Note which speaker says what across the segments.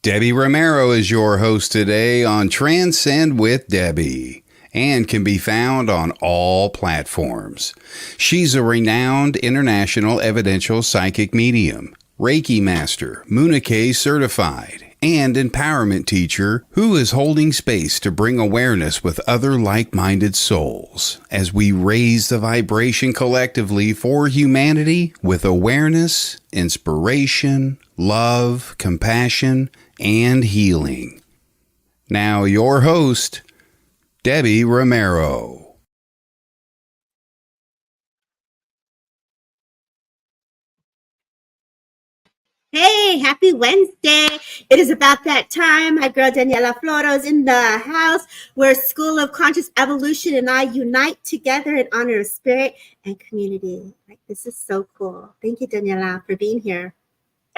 Speaker 1: Debbie Romero is your host today on Transcend with Debbie and can be found on all platforms. She's a renowned international evidential psychic medium, Reiki master, Munike certified, and empowerment teacher who is holding space to bring awareness with other like-minded souls as we raise the vibration collectively for humanity with awareness, inspiration, love, compassion, and healing. Now your host, Debbie Romero.
Speaker 2: Hey, happy Wednesday. It is about that time. My girl Daniela Floro is in the house where School of Conscious Evolution and I unite together in honor of spirit and community. Like, this is so cool. Thank you, Daniela, for being here.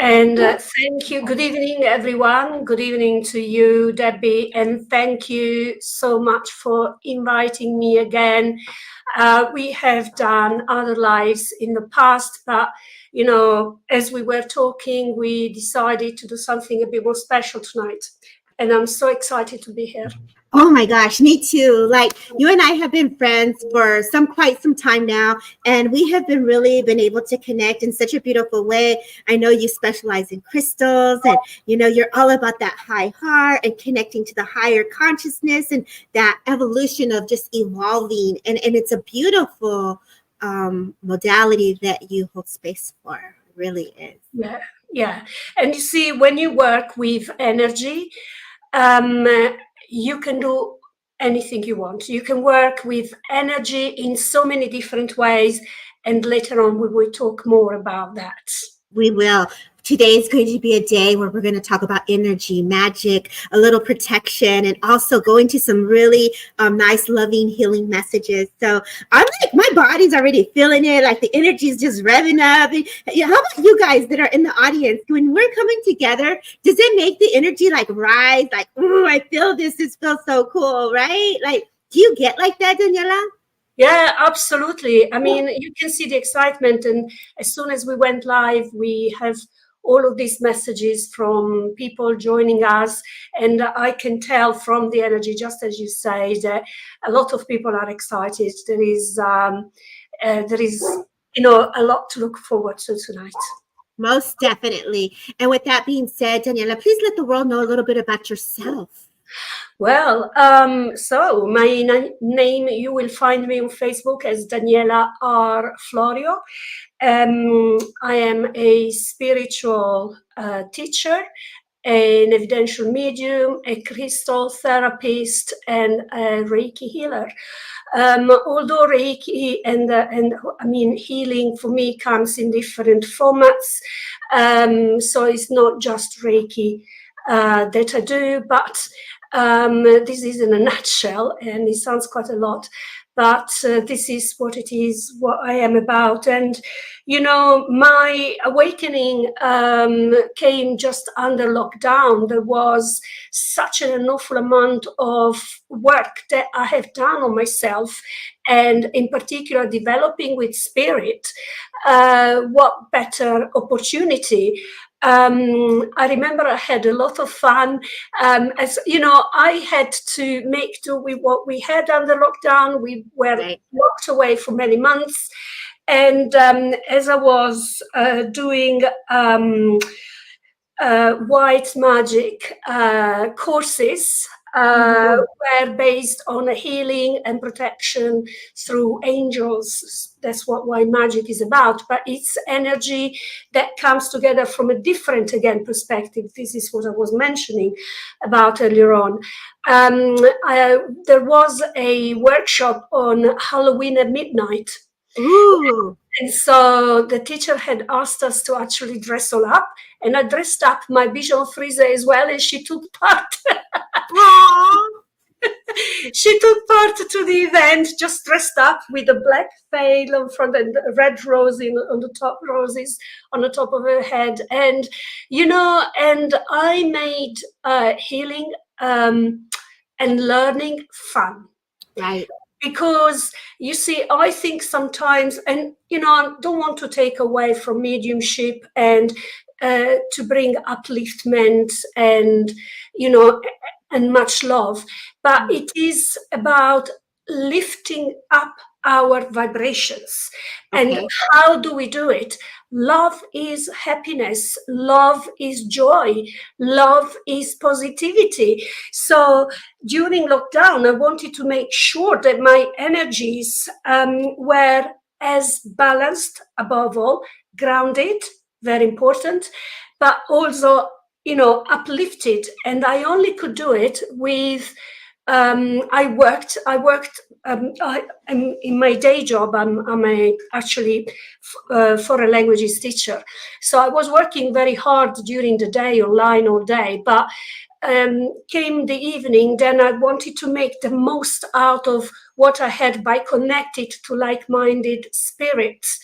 Speaker 3: And thank you. Good evening, everyone. Good evening to you, Debbie. And thank you so much for inviting me again. We have done other lives in the past, but, you know, as we were talking, we decided to do something a bit more special tonight. And I'm so excited to be here.
Speaker 2: Oh my gosh, me too. Like, you and I have been friends for quite some time now, and we have been able to connect in such a beautiful way. I know you specialize in crystals, and you're all about that high heart and connecting to the higher consciousness and that evolution of just evolving. And it's a beautiful modality that you hold space for. It really is.
Speaker 3: Yeah. And you see, when you work with energy, you can do anything you want. You can work with energy in so many different ways. And later on, we will talk more about that.
Speaker 2: We will. Today is going to be a day where we're going to talk about energy, magic, a little protection, and also go into some really nice, loving, healing messages. So I'm like, my body's already feeling it. Like, the energy is just revving up. And how about you guys that are in the audience? When we're coming together, does it make the energy like rise? Like, oh, I feel this. This feels so cool, right? Like, do you get like that, Daniela?
Speaker 3: Yeah, absolutely. I mean, you can see the excitement. And as soon as we went live, we have all of these messages from people joining us. And I can tell from the energy, just as you say, that a lot of people are excited. There is a lot to look forward to tonight.
Speaker 2: Most definitely. And with that being said, Daniela, please let the world know a little bit about yourself.
Speaker 3: Well, so my name, you will find me on Facebook as Daniela R. Florio. I am a spiritual teacher, an evidential medium, a crystal therapist, and a Reiki healer. Although Reiki and I mean, healing for me comes in different formats, so it's not just Reiki that I do, but this is in a nutshell, and it sounds quite a lot, but this is what it is, what I am about. And, my awakening came just under lockdown. There was such an awful amount of work that I have done on myself, and in particular, developing with spirit. What better opportunity? I remember I had a lot of fun. As you know, I had to make do with what we had under lockdown. We were locked away for many months. And as I was doing white magic courses, were based on healing and protection through angels. That's what white magic is about, but it's energy that comes together from a different, again, perspective. This is what I was mentioning about earlier on. There was a workshop on Halloween at midnight.
Speaker 2: Ooh.
Speaker 3: And so the teacher had asked us to actually dress all up, and I dressed up my Vision Freezer as well, and she took part. She took part to the event, just dressed up with a black veil in front and red roses on the top of her head. And, and I made healing and learning fun.
Speaker 2: Right.
Speaker 3: Because, you see, I think sometimes, and, I don't want to take away from mediumship and to bring upliftment and, and much love, but it is about lifting up our vibrations.
Speaker 2: Okay.
Speaker 3: And how do we do it? Love is happiness. Love is joy. Love is positivity. So during lockdown, I wanted to make sure that my energies were as balanced, above all, grounded, very important, but also, uplifted. And I only could do it with in my day job. I'm actually foreign languages teacher, so I was working very hard during the day, online all day. But came the evening, then I wanted to make the most out of what I had by connected to like-minded spirits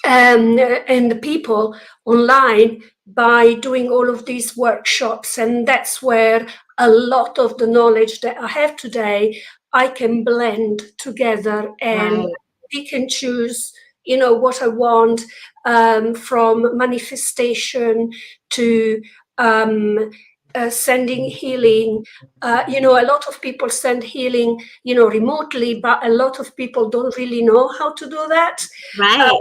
Speaker 3: and the people online by doing all of these workshops. And that's where a lot of the knowledge that I have today, I can blend together and pick and choose, what I want, from manifestation to sending healing. A lot of people send healing, remotely, but a lot of people don't really know how to do that.
Speaker 2: Right.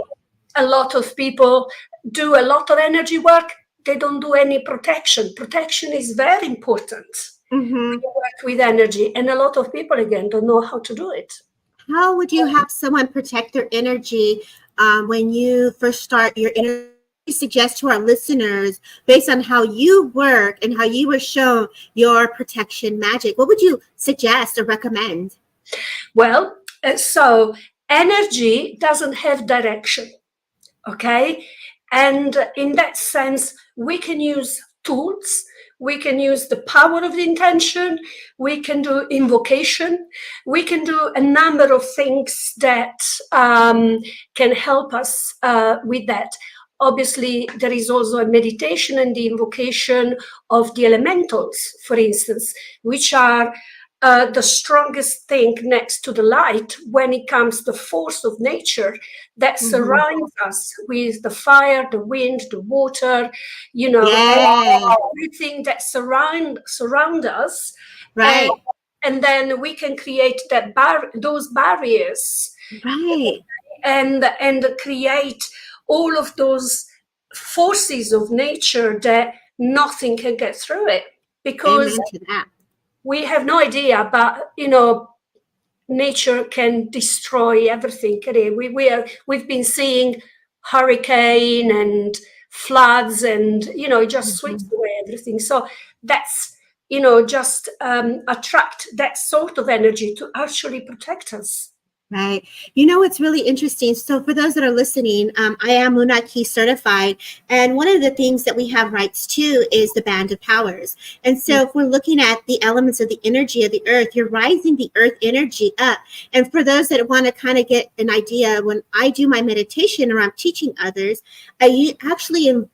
Speaker 3: A lot of people do a lot of energy work. They don't do any protection. Protection is very important.
Speaker 2: Mm-hmm.
Speaker 3: You work with energy, and a lot of people, again, don't know how to do it.
Speaker 2: How would you have someone protect their energy when you first start your energy? Suggest to our listeners, based on how you work and how you were shown your protection magic, what would you suggest or recommend?
Speaker 3: Well, so energy doesn't have direction. Okay. And in that sense, we can use tools. We can use the power of the intention. We can do invocation. We can do a number of things that can help us with that. Obviously, there is also a meditation and the invocation of the elementals, for instance, which are the strongest thing next to the light when it comes to the force of nature that surrounds us with the fire, the wind, the water, everything that surround us.
Speaker 2: Right.
Speaker 3: And then we can create those barriers.
Speaker 2: Right.
Speaker 3: And create all of those forces of nature that nothing can get through it. Because
Speaker 2: amen to that.
Speaker 3: We have no idea, but nature can destroy everything. We've been seeing hurricane and floods, and it just sweeps away everything. So that's just attract that sort of energy to actually protect us.
Speaker 2: Right. It's really interesting. So for those that are listening, I am Munaki certified. And one of the things that we have rights to is the band of powers. And so if we're looking at the elements of the energy of the earth, you're rising the earth energy up. And for those that want to kind of get an idea, when I do my meditation or I'm teaching others, I actually and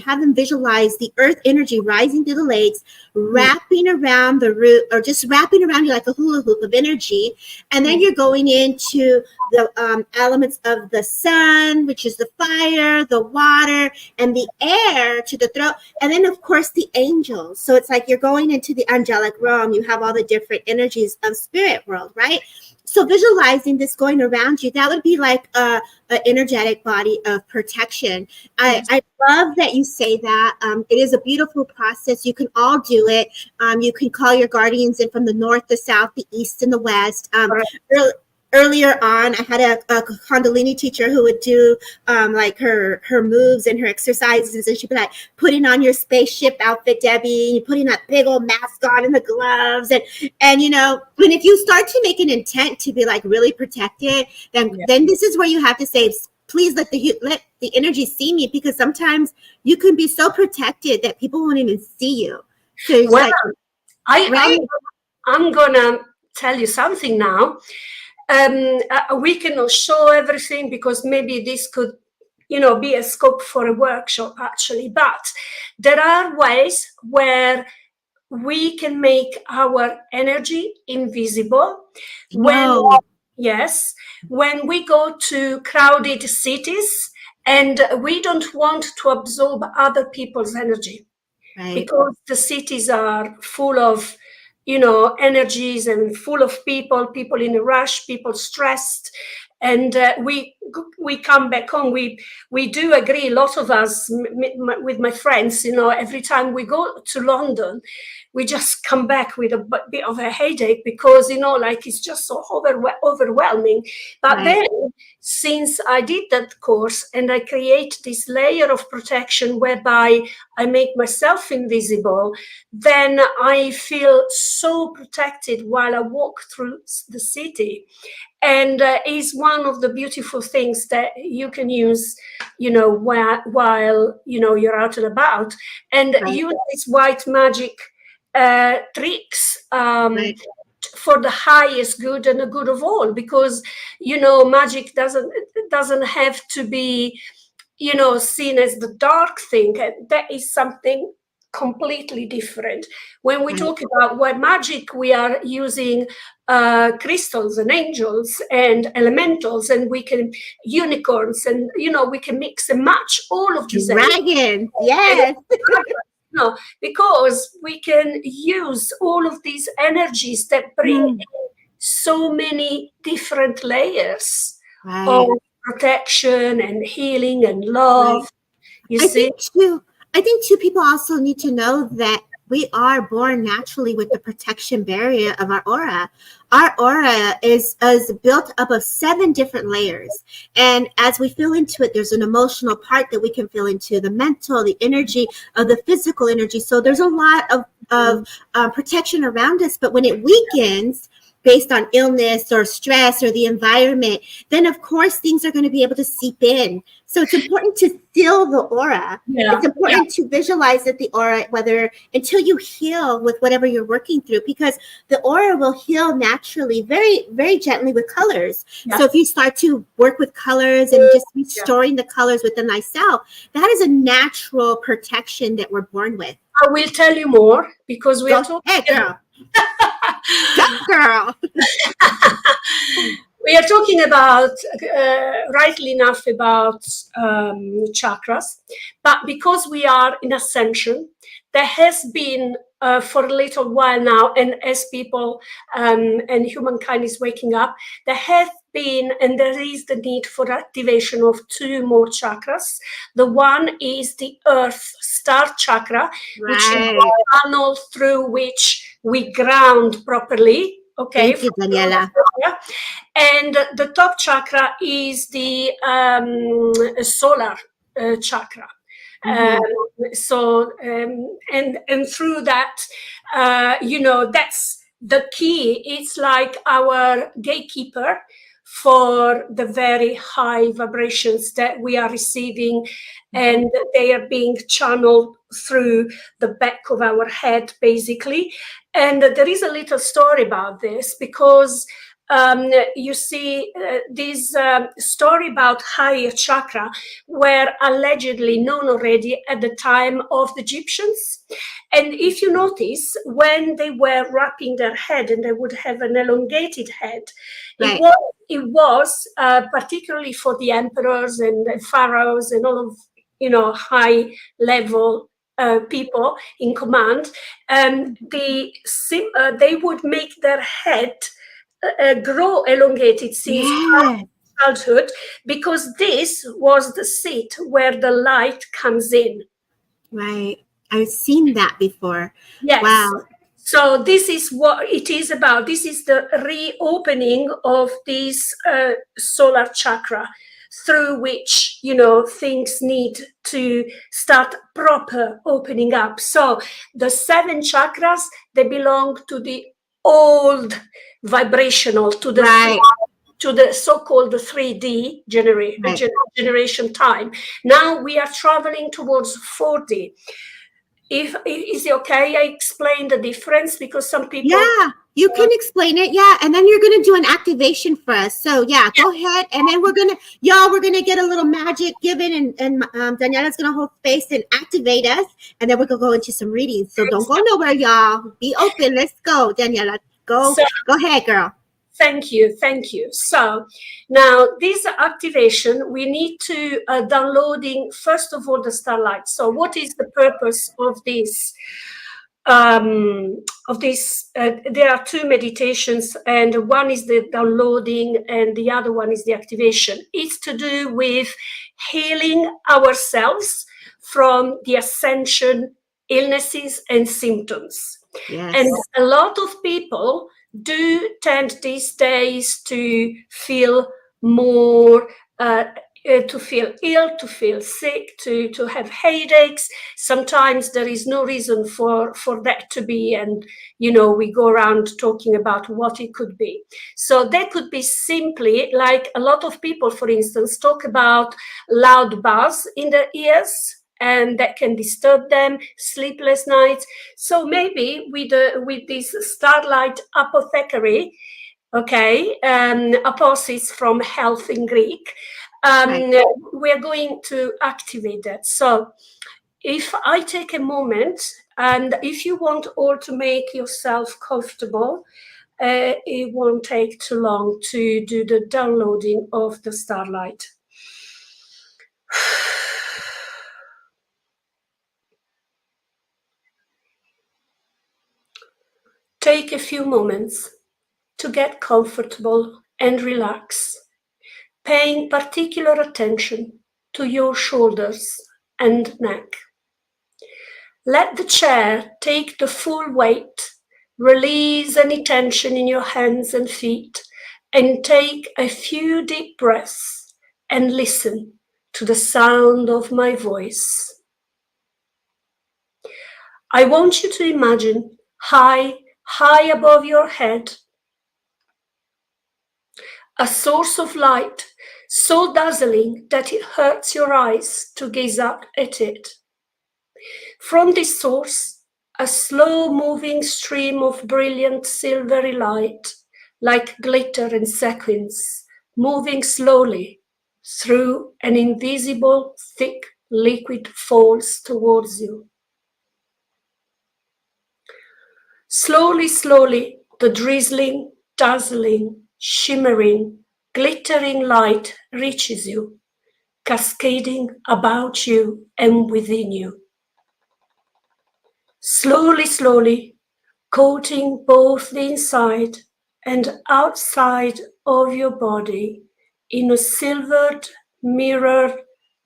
Speaker 2: have them visualize the earth energy rising through the legs, wrapping around the root, or just wrapping around you like a hula hoop of energy. And then you're going into the elements of the sun, which is the fire, the water, and the air to the throat. And then, of course, the angels. So it's like you're going into the angelic realm. You have all the different energies of spirit world, right? So visualizing this going around you, that would be like an energetic body of protection. I love that you say that. It is a beautiful process. You can all do it. You can call your guardians in from the north, the south, the east, and the west. Earlier on, I had a Kundalini teacher who would do like her moves and her exercises, and she'd be like, putting on your spaceship outfit, Debbie, and you're putting that big old mask on and the gloves, and when if you start to make an intent to be like really protected, then this is where you have to say, please let the energy see me, because sometimes you can be so protected that people won't even see you. So
Speaker 3: I'm gonna tell you something now. We cannot show everything because maybe this could, be a scope for a workshop actually. But there are ways where we can make our energy invisible. When we go to crowded cities And we don't want to absorb other people's energy,
Speaker 2: Right.
Speaker 3: because the cities are full of, energies, and full of people in a rush, people stressed. And we come back home. We do agree, a lot of us, with my friends, every time we go to London, we just come back with a bit of a headache, because like, it's just so overwhelming. But
Speaker 2: Right.
Speaker 3: then, since I did that course and I create this layer of protection whereby I make myself invisible, then I feel so protected while I walk through the city. And is one of the beautiful things that you can use, while you're out and about, and
Speaker 2: Right.
Speaker 3: use these white magic tricks,
Speaker 2: Right.
Speaker 3: for the highest good and the good of all. Because magic doesn't have to be seen as the dark thing. That is something completely different. When we
Speaker 2: Right.
Speaker 3: talk about white magic, we are using crystals and angels and elementals, and we can unicorns, and we can mix and match all of these energies.
Speaker 2: Dragons. Yes.
Speaker 3: No, because we can use all of these energies that bring so many different layers
Speaker 2: Right.
Speaker 3: of protection and healing and love.
Speaker 2: Right.
Speaker 3: You
Speaker 2: I
Speaker 3: see?
Speaker 2: think too, people also need to know that we are born naturally with the protection barrier of our aura. Our aura is built up of 7 different layers. And as we feel into it, there's an emotional part that we can feel into, the mental, the energy, the physical energy. So there's a lot of protection around us. But when it weakens, based on illness or stress or the environment, then of course things are going to be able to seep in. So it's important to still the aura.
Speaker 3: Yeah.
Speaker 2: It's important to visualize that the aura, whether until you heal with whatever you're working through, because the aura will heal naturally, very, very gently with colors.
Speaker 3: Yeah.
Speaker 2: So if you start to work with colors and just restoring the colors within thyself, that is a natural protection that we're born with.
Speaker 3: I will tell you more, because we are
Speaker 2: Go
Speaker 3: talking.
Speaker 2: ahead, girl. Go, girl.
Speaker 3: We are talking about, rightly enough, about chakras, but because we are in ascension, there has been for a little while now, and as people and humankind is waking up, there have been, and there is the need for activation of 2 more chakras. The one is the Earth Star Chakra, which is the tunnel through which we ground properly. Okay.
Speaker 2: Thank you, Daniela.
Speaker 3: And the top chakra is the solar chakra. And through that, that's the key. It's like our gatekeeper for the very high vibrations that we are receiving, and they are being channeled through the back of our head, basically. And there is a little story about this, because you see, this story about higher chakra were allegedly known already at the time of the Egyptians. And if you notice, when they were wrapping their head and they would have an elongated head,
Speaker 2: Right.
Speaker 3: it was particularly for the emperors and the pharaohs and all of, high level people in command. They would make their head grow elongated since childhood, because this was the seat where the light comes in.
Speaker 2: Right. I've seen that before.
Speaker 3: Yes.
Speaker 2: Wow.
Speaker 3: So this is what it is about. This is the reopening of this solar chakra, through which, things need to start proper opening up. So the 7 chakras, they belong to the old vibrational, to the so-called 3D generation time. Now we are traveling towards 4D. Is it okay I explain the difference? Because some people...
Speaker 2: Yeah, you can explain it. Yeah, and then you're going to do an activation for us. So yeah, go ahead. And then we're going to get a little magic given, and Daniela's going to hold space and activate us. And then we're going to go into some readings. So don't go nowhere, y'all. Be open. Let's go, Daniela. Go ahead, girl.
Speaker 3: Thank you, thank you. So now this activation, we need to downloading first of all the starlight. So what is the purpose of this? There are two meditations, and one is the downloading and the other one is the activation. It's to do with healing ourselves from the ascension illnesses and symptoms.
Speaker 2: Yes.
Speaker 3: And a lot of people do tend these days to feel more to feel ill, to feel sick, to have headaches. Sometimes there is no reason for that to be, and we go around talking about what it could be. So that could be simply like a lot of people, for instance, talk about loud buzz in their ears, and that can disturb them, sleepless nights. So maybe with this starlight apothecary, okay, aposis from health in Greek, we're going to activate that. So if I take a moment, and if you want all to make yourself comfortable, it won't take too long to do the downloading of the starlight. Take a few moments to get comfortable and relax, paying particular attention to your shoulders and neck. Let the chair take the full weight, release any tension in your hands and feet, and take a few deep breaths and listen to the sound of my voice. I want you to imagine high above your head, a source of light so dazzling that it hurts your eyes to gaze up at it. From this source, a slow-moving stream of brilliant silvery light, like glitter and sequins, moving slowly through an invisible, thick liquid falls towards you. Slowly, slowly, the drizzling, dazzling, shimmering, glittering light reaches you, cascading about you and within you. Slowly, slowly, coating both the inside and outside of your body in a silvered mirror,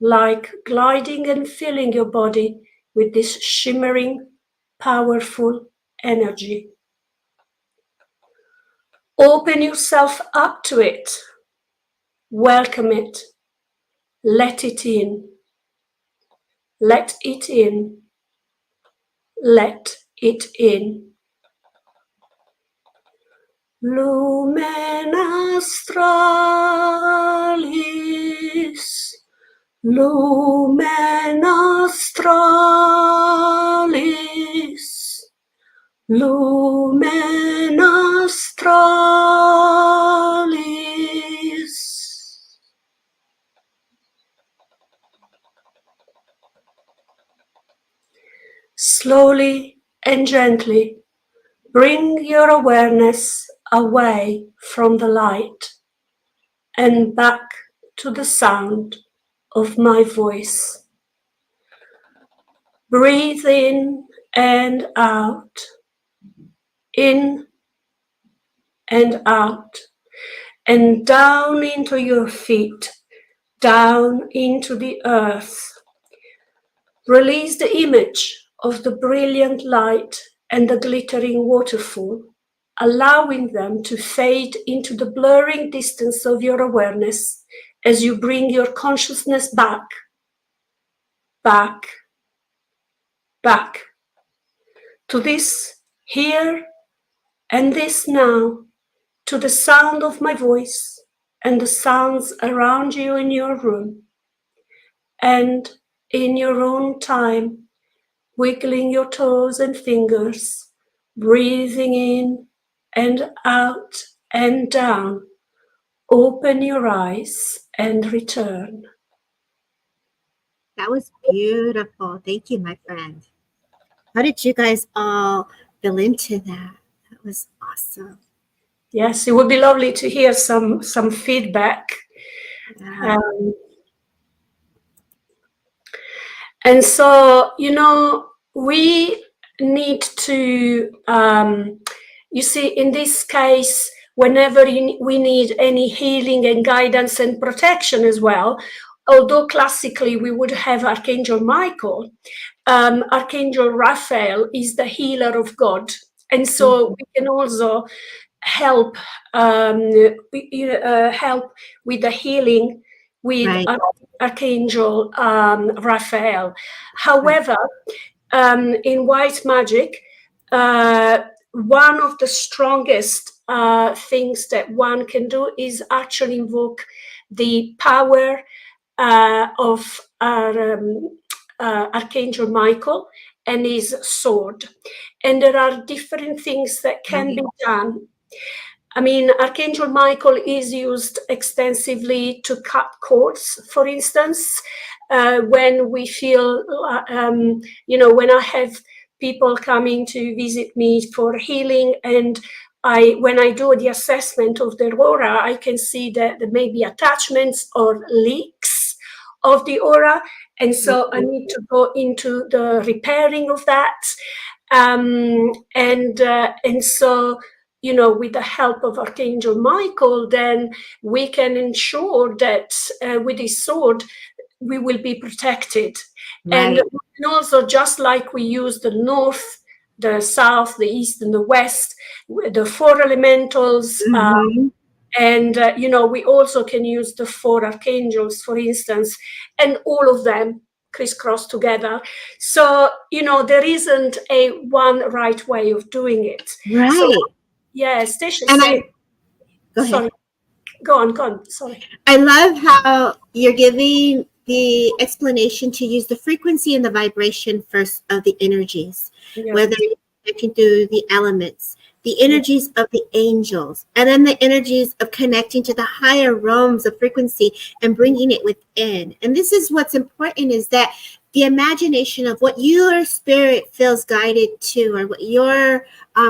Speaker 3: like gliding and filling your body with this shimmering, powerful energy. Open yourself up to it. Welcome it. Let it in. Let it in. Let it in. Lumen Astralis, Lumen Astralis, Lumen Astralis. Slowly and gently, bring your awareness away from the light and back to the sound of my voice. Breathe in and out, in and out, and down into your feet, down into the earth. Release the image of the brilliant light and the glittering waterfall, allowing them to fade into the blurring distance of your awareness as you bring your consciousness back, back, back to this here and this now, to the sound of my voice and the sounds around you in your room, and in your own time, wiggling your toes and fingers, breathing in and out and down. Open your eyes and return.
Speaker 2: That was beautiful. Thank you, my friend. How did you guys all feel into that? That was awesome.
Speaker 3: Yes, it would be lovely to hear some feedback.
Speaker 2: Yeah.
Speaker 3: And so, we need to, you see, in this case, whenever we need any healing and guidance and protection as well, although classically we would have Archangel Michael, Archangel Raphael is the healer of God. And so we can also help help with the healing with
Speaker 2: Right.
Speaker 3: Archangel Raphael. However, in white magic, one of the strongest things that one can do is actually invoke the power of Archangel Michael and his sword. And there are different things that can be done. I mean, Archangel Michael is used extensively to cut cords, for instance, when we feel, when I have people coming to visit me for healing, and when I do the assessment of their aura, I can see that there may be attachments or leaks of the aura. And so I need to go into the repairing of that. And so, with the help of Archangel Michael, then we can ensure that with his sword, we will be protected.
Speaker 2: Right.
Speaker 3: And also, just like we use the north, the south, the east, and the west, the four elementals, and we also can use the four archangels, for instance, and all of them crisscross together. So, there isn't a one right way of doing it.
Speaker 2: Right.
Speaker 3: So, yeah, Stacia
Speaker 2: And
Speaker 3: said,
Speaker 2: go ahead.
Speaker 3: sorry, go on, sorry.
Speaker 2: I love how you're giving the explanation to use the frequency and the vibration first of the energies, whether you're connecting through the elements, the energies of the angels, and then the energies of connecting to the higher realms of frequency and bringing it within. And this is what's important, is that the imagination of what your spirit feels guided to, or what you're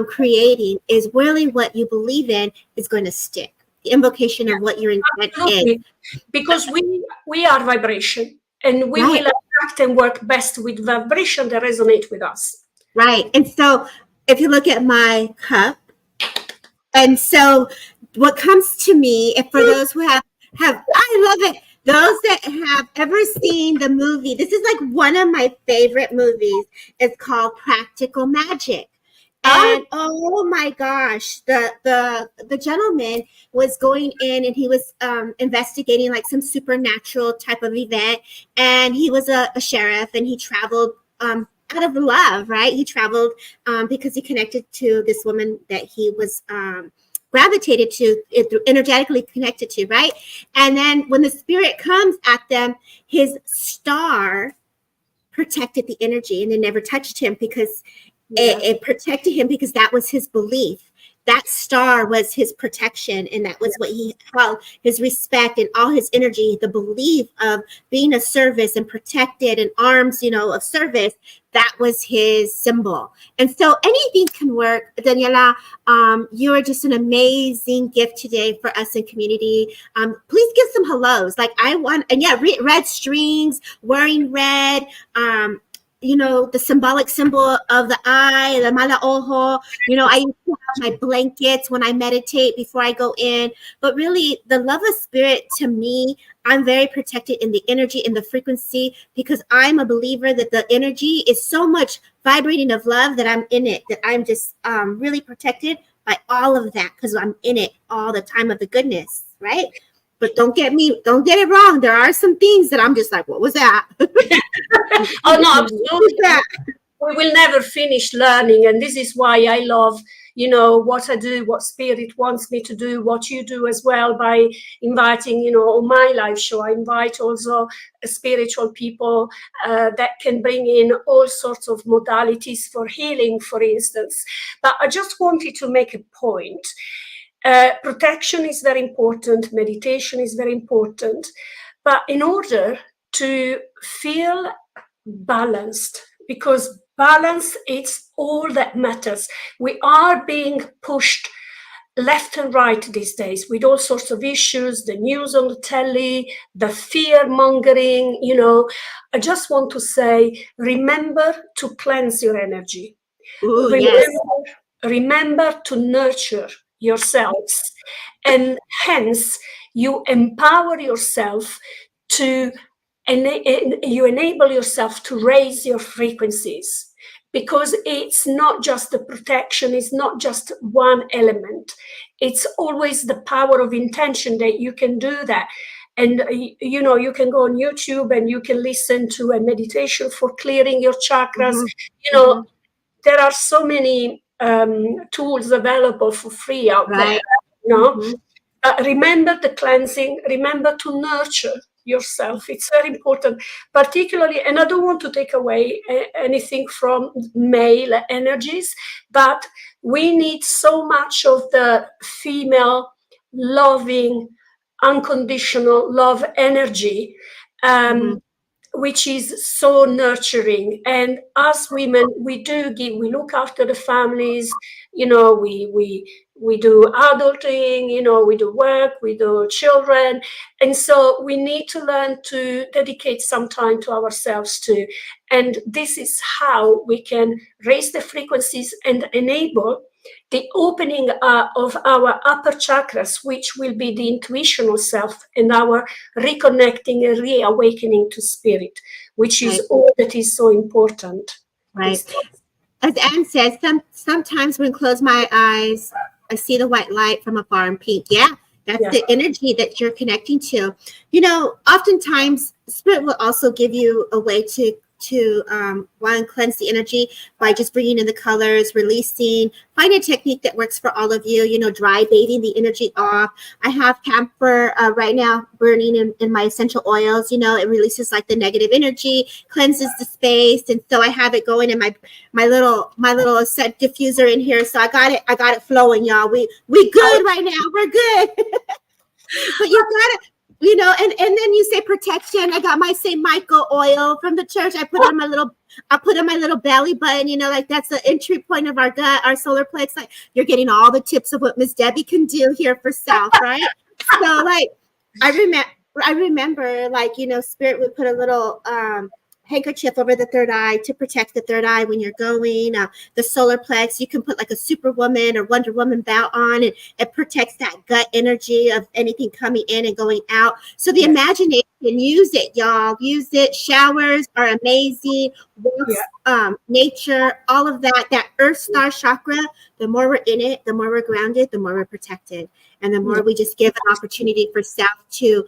Speaker 2: creating, is really what you believe in is going to stick. The invocation of what your intent is.
Speaker 3: Because we are vibration, and we will attract and work best with vibration that resonate with us.
Speaker 2: Right. And so if you look at my cup, and so what comes to me, if for those who have I love it. Those that have ever seen the movie, this is like one of my favorite movies. It's called Practical Magic. And oh my gosh, the gentleman was going in, and he was investigating like some supernatural type of event. And he was a sheriff, and he traveled out of love, right? He traveled because he connected to this woman that he was gravitated to, energetically connected to, right? And then when the spirit comes at them, his star protected the energy, and it never touched him because it protected him, because that was his belief. That star was his protection, and that was what he held, his respect and all his energy, the belief of being a service and protected and arms, of service. That was his symbol. And so anything can work. Daniela, you are just an amazing gift today for us in community. Please give some hellos. Like I want, and red strings, wearing red, the symbolic symbol of the eye, the mala ojo. I used to have my blankets when I meditate before I go in. But really, the love of spirit, to me, I'm very protected in the energy, in the frequency, because I'm a believer that the energy is so much vibrating of love that I'm in it, that I'm just really protected by all of that, because I'm in it all the time of the goodness, right? But don't get it wrong. There are some things that I'm just like, what was that?
Speaker 3: Oh, no, absolutely. We will never finish learning. And this is why I love, what I do, what spirit wants me to do, what you do as well, by inviting, on my live show. I invite also spiritual people that can bring in all sorts of modalities for healing, for instance. But I just wanted to make a point. Protection is very important. Meditation is very important. But in order to feel balanced, because balance is all that matters. We are being pushed left and right these days with all sorts of issues, the news on the telly, the fear mongering, I just want to say, remember to cleanse your energy.
Speaker 2: Ooh, yes.
Speaker 3: Remember to nurture yourselves, and hence you empower yourself to, you enable yourself to raise your frequencies. Because it's not just the protection, it's not just one element. It's always the power of intention that you can do that. And, you can go on YouTube and you can listen to a meditation for clearing your chakras. There are so many tools available for free out there. Remember the cleansing, remember to nurture yourself. It's very important, particularly, and I don't want to take away anything from male energies, but we need so much of the female loving, unconditional love energy, which is so nurturing. And as women, we look after the families, we do adulting, we do work, we do children. And so we need to learn to dedicate some time to ourselves too. And this is how we can raise the frequencies and enable the opening of our upper chakras, which will be the intuitional self, and our reconnecting and reawakening to spirit, which is all that is so important.
Speaker 2: Right. As Anne says, sometimes when I close my eyes, I see the white light from afar in pink. Yeah, that's the energy that you're connecting to. Oftentimes spirit will also give you a way to one, cleanse the energy by just bringing in the colors, releasing. Find a technique that works for all of you. Dry bathing the energy off. I have camphor right now burning in my essential oils. It releases like the negative energy, cleanses the space, and so I have it going in my little set diffuser in here. So I got it flowing, y'all. We good right now. We're good. But you got it. And then you say protection. I got my St. Michael oil from the church. I put on my little belly button, like that's the entry point of our gut, our solar plex. Like you're getting all the tips of what Miss Debbie can do here for South, right? So like I remember like, spirit would put a little handkerchief over the third eye to protect the third eye when you're going. The solar plex, you can put like a Superwoman or Wonder Woman belt on, and it protects that gut energy of anything coming in and going out. So the imagination, use it, y'all. Use it. Showers are amazing. Walks, nature, all of that. That Earth Star chakra, the more we're in it, the more we're grounded, the more we're protected. And the more we just give an opportunity for self to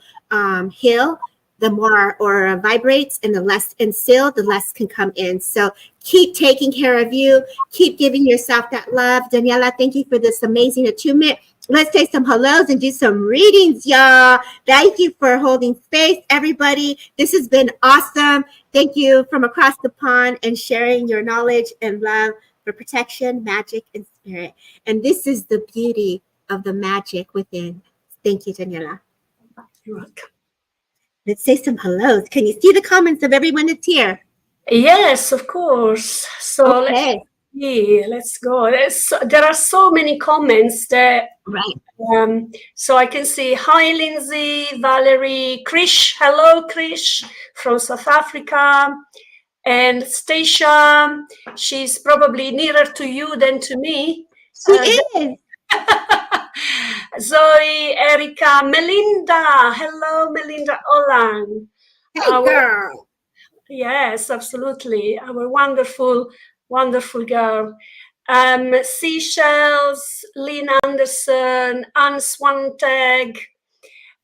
Speaker 2: heal, the more our aura vibrates, and the less the less can come in. So keep taking care of you. Keep giving yourself that love. Daniela, thank you for this amazing attunement. Let's say some hellos and do some readings, y'all. Thank you for holding space, everybody. This has been awesome. Thank you from across the pond and sharing your knowledge and love for protection, magic, and spirit. And this is the beauty of the magic within. Thank you, Daniela.
Speaker 3: You're welcome.
Speaker 2: Let's say some hellos. Can you see the comments of everyone that's here?
Speaker 3: Yes, of course. So let's go. There are so many comments that.
Speaker 2: Right.
Speaker 3: So I can see, hi, Lindsay, Valerie, Krish. Hello, Krish from South Africa. And Stacia, she's probably nearer to you than to me.
Speaker 2: She is.
Speaker 3: Zoe, Erica, Melinda. Hello, Melinda Olan.
Speaker 2: Hey, girl.
Speaker 3: Yes, absolutely. Our wonderful, wonderful girl. Seashells, Lynn Anderson, Anne Swanteg.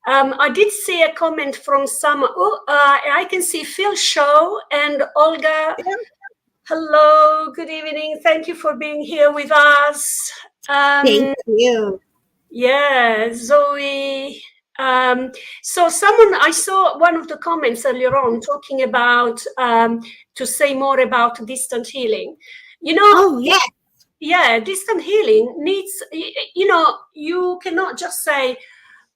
Speaker 3: I did see a comment from some. I can see Phil Shaw and Olga. Hello, good evening. Thank you for being here with us.
Speaker 2: Thank you.
Speaker 3: Yeah, Zoe. So I saw one of the comments earlier on talking about to say more about distant healing. Distant healing needs, you cannot just say,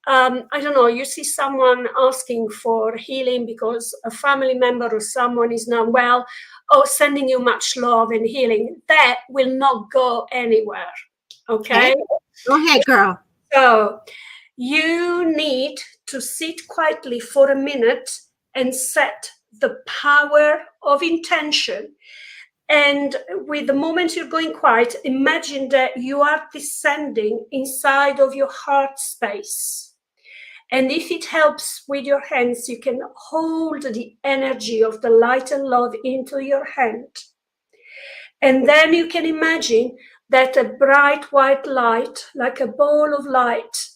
Speaker 3: I don't know, you see someone asking for healing because a family member or someone is not well, sending you much love and healing. That will not go anywhere. Okay.
Speaker 2: Go ahead, girl.
Speaker 3: So you need to sit quietly for a minute and set the power of intention. And with the moment you're going quiet, imagine that you are descending inside of your heart space. And if it helps with your hands, you can hold the energy of the light and love into your hand. And then you can imagine that a bright white light, like a ball of light,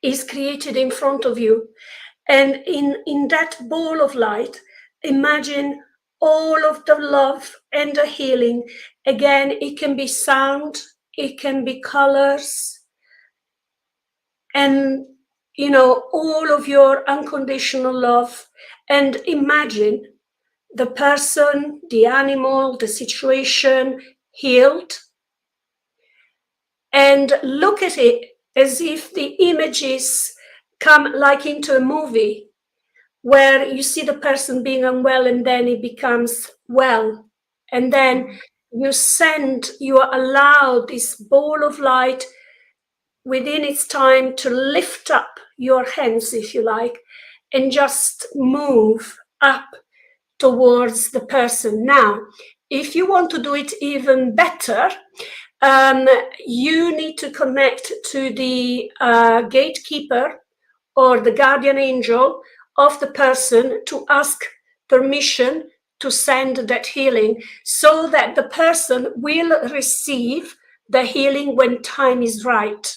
Speaker 3: is created in front of you. And in that ball of light, imagine all of the love and the healing. Again, it can be sound, it can be colors, and all of your unconditional love. And imagine the person, the animal, the situation healed, and look at it as if the images come like into a movie where you see the person being unwell and then it becomes well. And then you allow this ball of light within its time to lift up your hands, if you like, and just move up towards the person. Now, if you want to do it even better, you need to connect to the gatekeeper or the guardian angel of the person to ask permission to send that healing, so that the person will receive the healing when time is right.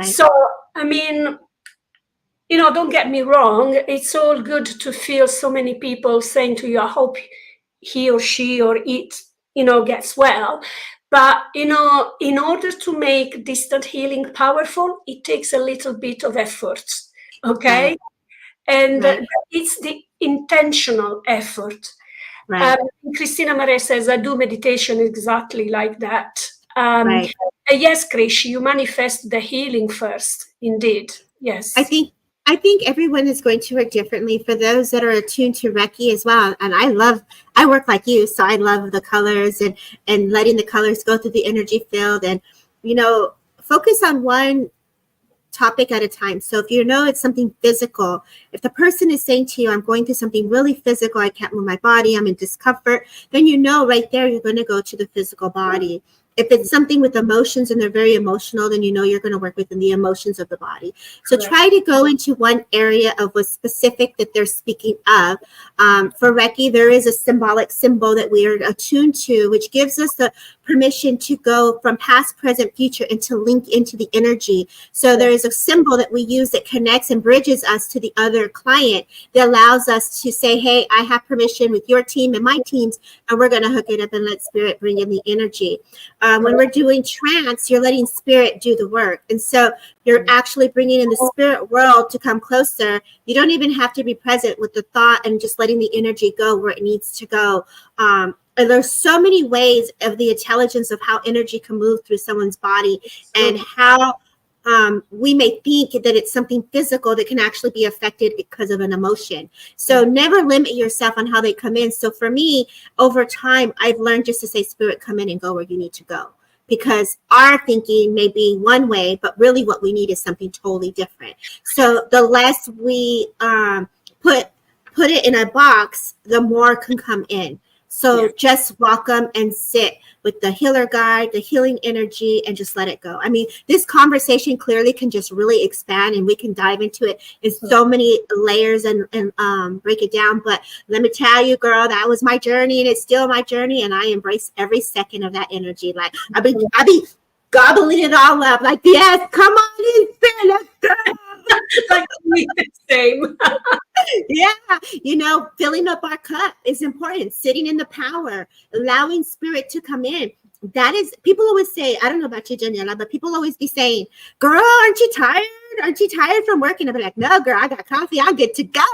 Speaker 3: So, I mean, don't get me wrong, it's all good to feel so many people saying to you, I hope he or she or it, gets well. But, in order to make distant healing powerful, it takes a little bit of effort, okay? And it's the intentional effort. Christina Mare says, I do meditation exactly like that. Yes, Krish, you manifest the healing first, indeed. Yes.
Speaker 2: I think everyone is going to work differently. For those that are attuned to Reiki as well, and I work like you, so I love the colors and letting the colors go through the energy field, and focus on one topic at a time. So if it's something physical, if the person is saying to you, I'm going through something really physical, I can't move my body, I'm in discomfort, then right there you're going to go to the physical body. If it's something with emotions and they're very emotional, then you're going to work within the emotions of the body. So try to go into one area of what's specific that they're speaking of. For Reiki, there is a symbolic symbol that we are attuned to, which gives us the permission to go from past, present, future, and to link into the energy. So there is a symbol that we use that connects and bridges us to the other client that allows us to say, hey, I have permission with your team and my teams, and we're going to hook it up and let spirit bring in the energy. When we're doing trance, you're letting spirit do the work. And so you're actually bringing in the spirit world to come closer. You don't even have to be present with the thought and just letting the energy go where it needs to go. And there's so many ways of the intelligence of how energy can move through someone's body, and how we may think that it's something physical that can actually be affected because of an emotion. So never limit yourself on how they come in. So for me, over time, I've learned just to say, spirit, come in and go where you need to go. Because our thinking may be one way, but really what we need is something totally different. So the less we put it in a box, the more can come in. So just welcome and sit with the healer guide, the healing energy, and just let it go. I mean, this conversation clearly can just really expand, and we can dive into it in so many layers and break it down. But let me tell you, girl, that was my journey, and it's still my journey, and I embrace every second of that energy. Like I be gobbling it all up. Like, yes, come on in, spirit, let's go.
Speaker 3: Like me, the same.
Speaker 2: Yeah, filling up our cup is important. Sitting in the power, allowing spirit to come in. That is, people always say, I don't know about you, Daniela, but people always be saying, girl, aren't you tired? Aren't you tired from work? And I'll be like, no, girl, I got coffee. I'm good to go.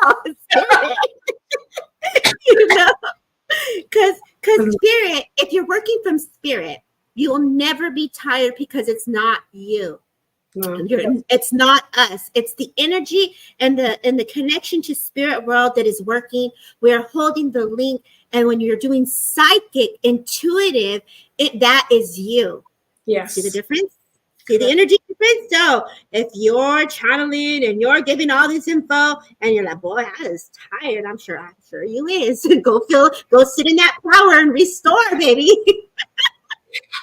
Speaker 2: Because spirit, if you're working from spirit, you will never be tired, because it's not you. It's not us. It's the energy and the connection to spirit world that is working. We're holding the link. And when you're doing psychic, intuitive, that is you.
Speaker 3: Yes.
Speaker 2: See the difference? See the energy difference? So if you're channeling and you're giving all this info and you're like, boy, I is tired. I'm sure you is. Go sit in that power and restore, baby.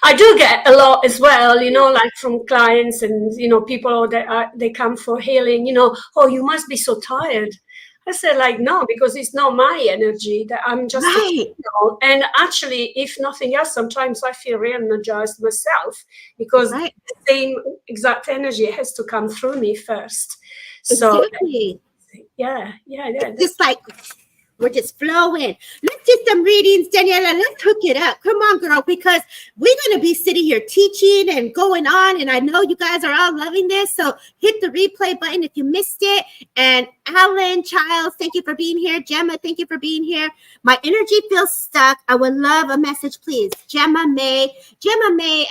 Speaker 3: I do get a lot as well, like from clients and, people that they come for healing, oh, you must be so tired. I said, like, no, because it's not my energy, that I'm just
Speaker 2: right.
Speaker 3: And actually, if nothing else, sometimes I feel re-energized myself because the same exact energy has to come through me first. So
Speaker 2: exactly.
Speaker 3: Yeah.
Speaker 2: It's just like we're just flowing. Let's do some readings, Daniela. Let's hook it up. Come on, girl, because we're going to be sitting here teaching and going on. And I know you guys are all loving this. So hit the replay button if you missed it. And Alan, Childs, thank you for being here. Gemma, thank you for being here. My energy feels stuck. I would love a message, please. Gemma May,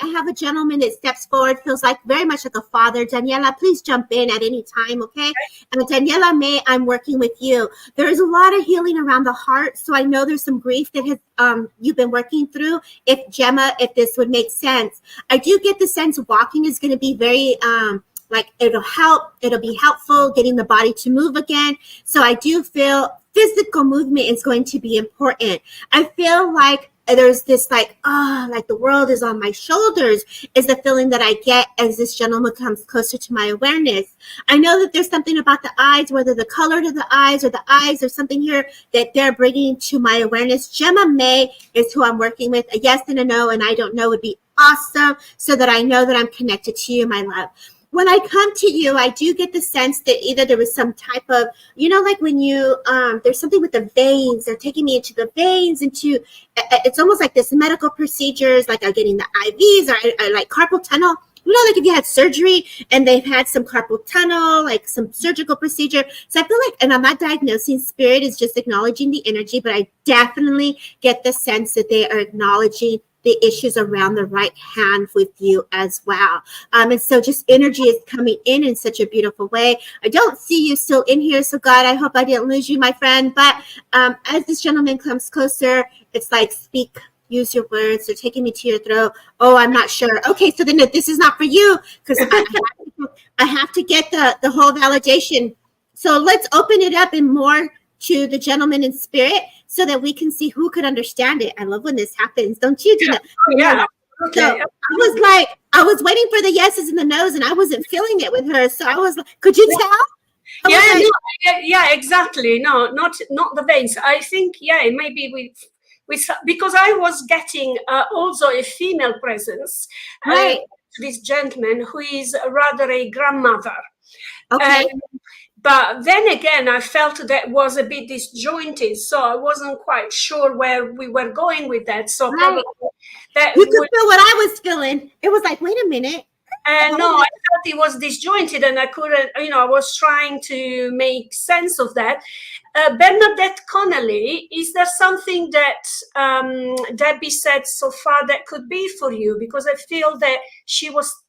Speaker 2: I have a gentleman that steps forward, feels like very much like a father. Daniela, please jump in at any time, okay? And Daniela May, I'm working with you. There is a lot of healing around the heart, so I know there's some grief that has you've been working through. If this would make sense, I do get the sense walking is going to be very like it'll be helpful getting the body to move again. So I do feel physical movement is going to be important. I feel like there's this like the world is on my shoulders is the feeling that I get as this gentleman comes closer to my awareness. I know that there's something about the eyes, whether the color to the eyes or something here that they're bringing to my awareness. Gemma May is who I'm working with. A yes and a no and I don't know would be awesome so that I know that I'm connected to you, my love. When I come to you, I do get the sense that either there was some type of, like when you, there's something with the veins, they're taking me into the veins, it's almost like this medical procedures, like I'm getting the IVs or like carpal tunnel. Like if you had surgery and they've had some carpal tunnel, like some surgical procedure. So I feel like, and I'm not diagnosing, spirit is just acknowledging the energy, but I definitely get the sense that they are acknowledging the issues around the right hand with you as well. And so just energy is coming in such a beautiful way. I don't see you still in here. So God, I hope I didn't lose you, my friend. But as this gentleman comes closer, it's like, speak, use your words. They're taking me to your throat. Oh, I'm not sure. Okay, so then this is not for you because I have to get the whole validation. So let's open it up and more to the gentleman in spirit so that we can see who could understand it. I love when this happens, don't you?
Speaker 3: Yeah. Okay.
Speaker 2: So I was waiting for the yeses and the nos and I wasn't feeling it with her. So I was like, could you tell?
Speaker 3: Yeah, exactly. No, not the veins. I think, maybe we because I was getting also a female presence.
Speaker 2: Right.
Speaker 3: This gentleman who is rather a grandmother.
Speaker 2: Okay.
Speaker 3: But then again, I felt that was a bit disjointed, so I wasn't quite sure where we were going with that. So probably that
Speaker 2: you could feel what I was feeling. It was like, wait a minute.
Speaker 3: No, I felt it was disjointed, and I couldn't. I was trying to make sense of that. Bernadette Connolly, is there something that Debbie said so far that could be for you? Because I feel that she was.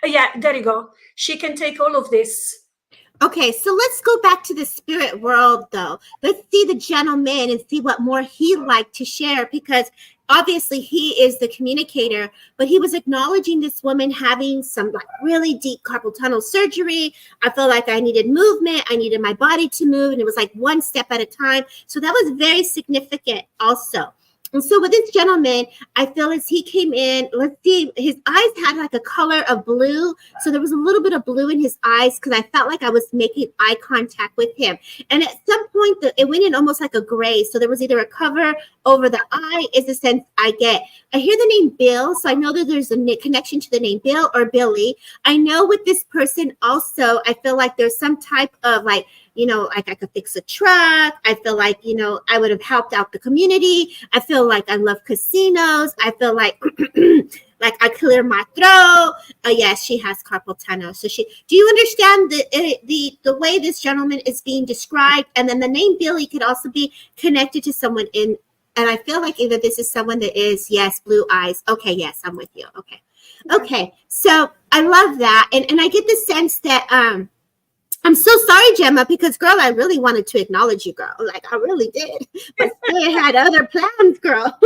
Speaker 3: There you go. She can take all of this.
Speaker 2: Okay, so let's go back to the spirit world, though. Let's see the gentleman and see what more he'd like to share, because obviously he is the communicator, but he was acknowledging this woman having some like really deep carpal tunnel surgery. I felt like I needed movement. I needed my body to move, and it was like one step at a time. So that was very significant also. And so with this gentleman, I feel as he came in, let's see, his eyes had like a color of blue. So there was a little bit of blue in his eyes because I felt like I was making eye contact with him. And at some point, it went in almost like a gray. So there was either a cover over the eye is the sense I get. I hear the name Bill. So I know that there's a connection to the name Bill or Billy. I know with this person also, I feel like there's some type of like, like I could fix a truck. I feel like, I would have helped out the community. I feel like I love casinos. I feel like like I clear my throat. Yes, she has carpal tunnel. So do you understand the way this gentleman is being described? And then the name Billy could also be connected to someone and I feel like either this is someone that is, yes, blue eyes. Okay, yes, I'm with you. Okay. So I love that. And I get the sense that, I'm so sorry, Gemma, because girl, I really wanted to acknowledge you, girl. Like I really did. But I had other plans, girl.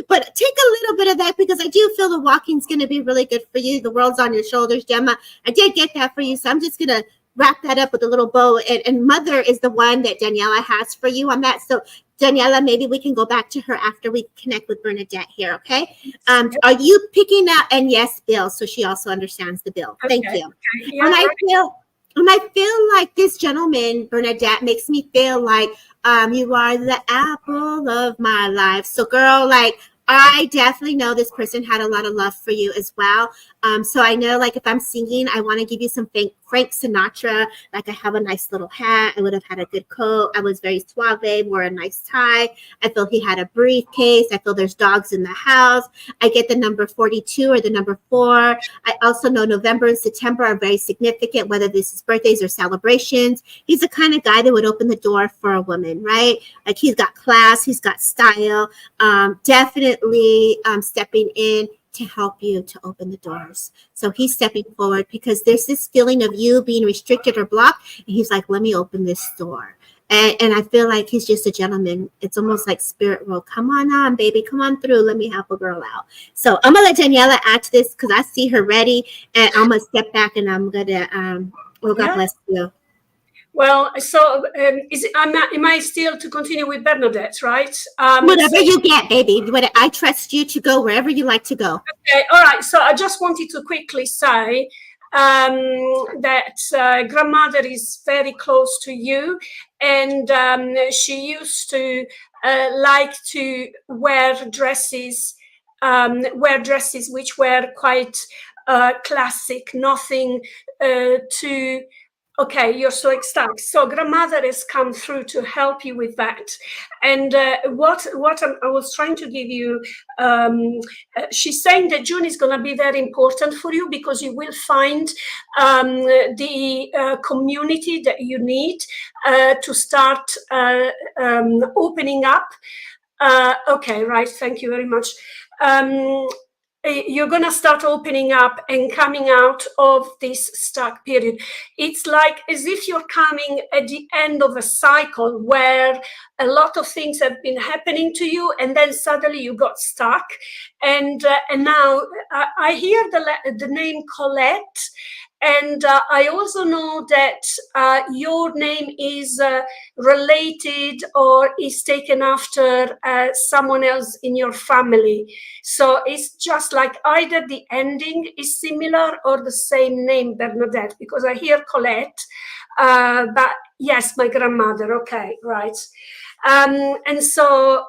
Speaker 2: But take a little bit of that because I do feel the walking's gonna be really good for you. The world's on your shoulders, Gemma. I did get that for you. So I'm just gonna wrap that up with a little bow. And mother is the one that Daniela has for you on that. So Daniela, maybe we can go back to her after we connect with Bernadette here, okay? Are you picking up? And yes, Bill. So she also understands the bill. Thank you.
Speaker 3: Okay. Yeah,
Speaker 2: And I feel like this gentleman, Bernadette, makes me feel like you are the apple of my life. So, girl, like I definitely know this person had a lot of love for you as well. So I know, like, if I'm singing, I want to give you some Frank Sinatra. Like, I have a nice little hat. I would have had a good coat. I was very suave, wore a nice tie. I feel he had a briefcase. I feel there's dogs in the house. I get the number 42 or the number 4. I also know November and September are very significant, whether this is birthdays or celebrations. He's the kind of guy that would open the door for a woman, right? Like, he's got class, he's got style, definitely stepping in to help you to open the doors. So he's stepping forward because there's this feeling of you being restricted or blocked. And he's like, let me open this door. And I feel like he's just a gentleman. It's almost like spirit world. Come on, baby. Come on through. Let me help a girl out. So I'm going to let Daniela add to this because I see her ready. And I'm going to step back and I'm going to, God bless you.
Speaker 3: Well, so am I still to continue with Bernadette, right?
Speaker 2: Whatever you get, baby. I trust you to go wherever you like to go.
Speaker 3: Okay, all right. So I just wanted to quickly say that grandmother is very close to you, and she used to like to wear dresses which were quite classic, nothing too. Okay, you're so ecstatic. So grandmother has come through to help you with that. And what I was trying to give you, she's saying that June is going to be very important for you because you will find the community that you need to start opening up. Okay, right. Thank you very much. You're going to start opening up and coming out of this stuck period. It's like as if you're coming at the end of a cycle where a lot of things have been happening to you, and then suddenly you got stuck. And now I hear the name Colette. And I also know that your name is related or is taken after someone else in your family. So it's just like either the ending is similar or the same name, Bernadette, because I hear Colette, but yes, my grandmother. Okay, right. And so,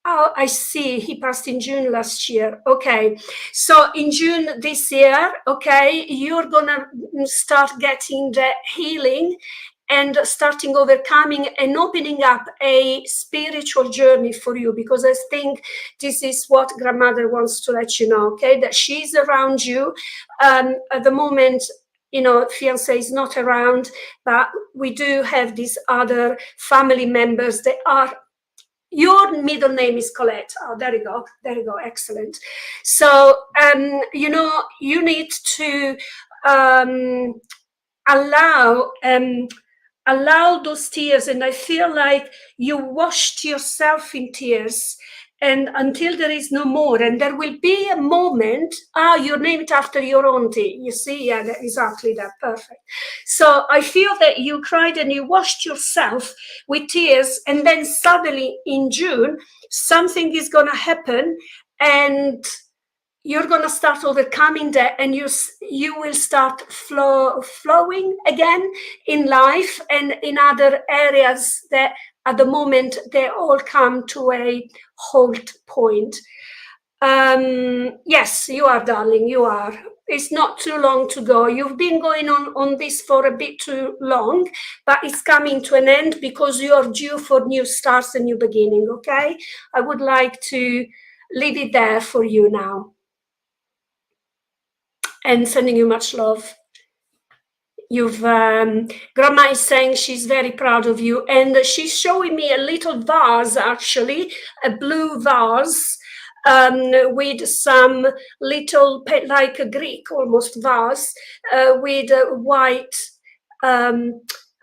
Speaker 3: oh, I see. He passed in June last year. Okay. So in June this year, okay, you're going to start getting the healing and starting overcoming and opening up a spiritual journey for you, because I think this is what grandmother wants to let you know, okay, that she's around you. At the moment, you know, fiance is not around, but we do have these other family members that are. Your middle name is Colette. Oh, there you go. There you go. Excellent. So, you know, you need to allow those tears. And I feel like you washed yourself in tears, and until there is no more, and there will be a moment. You're named after your auntie. You see, yeah, exactly that. Perfect. So I feel that you cried and you washed yourself with tears, and then suddenly in June something is going to happen, and you're going to start overcoming that, and you will start flowing again in life and in other areas that at the moment they all come to a halt point. Yes, you are, darling, you are. It's not too long to go. You've been going on this for a bit too long, but it's coming to an end because you're due for new starts and new beginning, okay? I would like to leave it there for you now. And sending you much love. You've grandma is saying she's very proud of you, and she's showing me a little vase, actually, a blue vase with some little, like a Greek almost vase with white